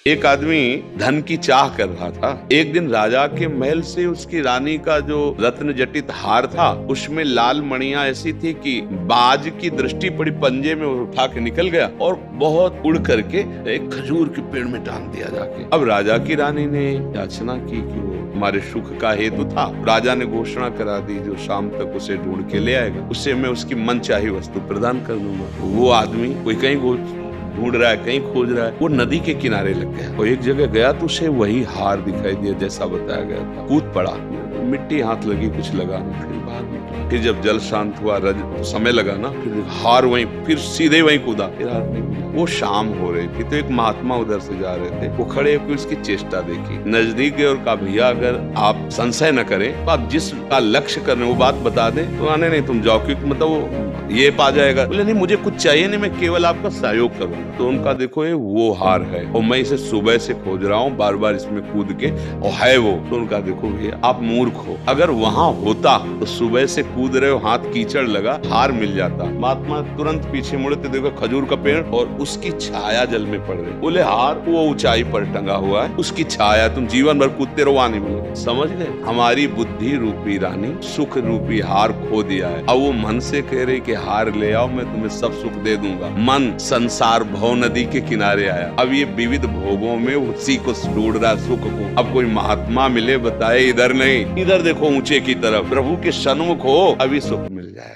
एक आदमी धन की चाह कर रहा था। एक दिन राजा के महल से उसकी रानी का जो रत्न जटित हार था, उसमें लाल मणियां ऐसी थी कि बाज की दृष्टि पड़ी, पंजे में उठा के निकल गया और बहुत उड़ करके एक खजूर के पेड़ में टांग दिया जाके। अब राजा की रानी ने याचना की कि वो हमारे सुख का हेतु था। राजा ने घोषणा करा दी, जो शाम तक उसे ढूंढ के ले आएगा, उससे मैं उसकी मनचाही वस्तु प्रदान कर दूंगा। वो आदमी कोई कहीं ढूंढ रहा है, कहीं खोज रहा है, वो नदी के किनारे लग गया और एक जगह गया तो उसे वही हार दिखाई दिया जैसा बताया गया था। कूद पड़ा, मिट्टी हाथ लगी, कुछ लगा नहीं, फिर बाहर निकला। फिर जब जल शांत हुआ, समय लगा ना, फिर हार वहीं, फिर सीधे वहीं कूदा, फिर हार नहीं मिला। वो शाम हो रही थी तो एक महात्मा उधर से जा रहे थे, वो खड़े होकर उसकी चेष्टा देखी, नजदीक गए और कहा, भैया अगर आप संशय न करें तो आप जिसका लक्ष्य कर रहे हैं वो बात बता दें। तो आने नहीं, तुम जाओ, क्योंकि मतलब वो ये पा जाएगा। बोले नहीं, मुझे कुछ चाहिए नहीं, मैं केवल आपका सहयोग करूंगा। तो उनका देखो ये वो हार है और मैं इसे सुबह से खोज रहा हूँ, बार बार इसमें कूद के, और है वो। तो उनका देखो भैया, आप मूर्ख हो, अगर वहां होता तो सुबह से कूद रहे हो, हाथ कीचड़ लगा, हार मिल जाता। महात्मा तुरंत पीछे मुड़े तो देखो खजूर का पेड़ और उसकी छाया जल में पड़ रही। बोले हार वो ऊंचाई पर टंगा हुआ है, उसकी छाया, तुम जीवन भर कूदते रहो, आने मिले। समझ गए? हमारी बुद्धि रूपी रानी सुख रूपी हार खो दिया है। अब वो मन से कह रही कि हार ले आओ, मैं तुम्हें सब सुख दे दूंगा। मन संसार भव नदी के किनारे आया, अब ये विविध भोगों में उसी को ढूंढ रहा सुख को। अब कोई महात्मा मिले, बताए इधर नहीं, इधर देखो ऊंचे की तरफ, प्रभु के सन्मुख हो, अभी सुख मिल जाएगा।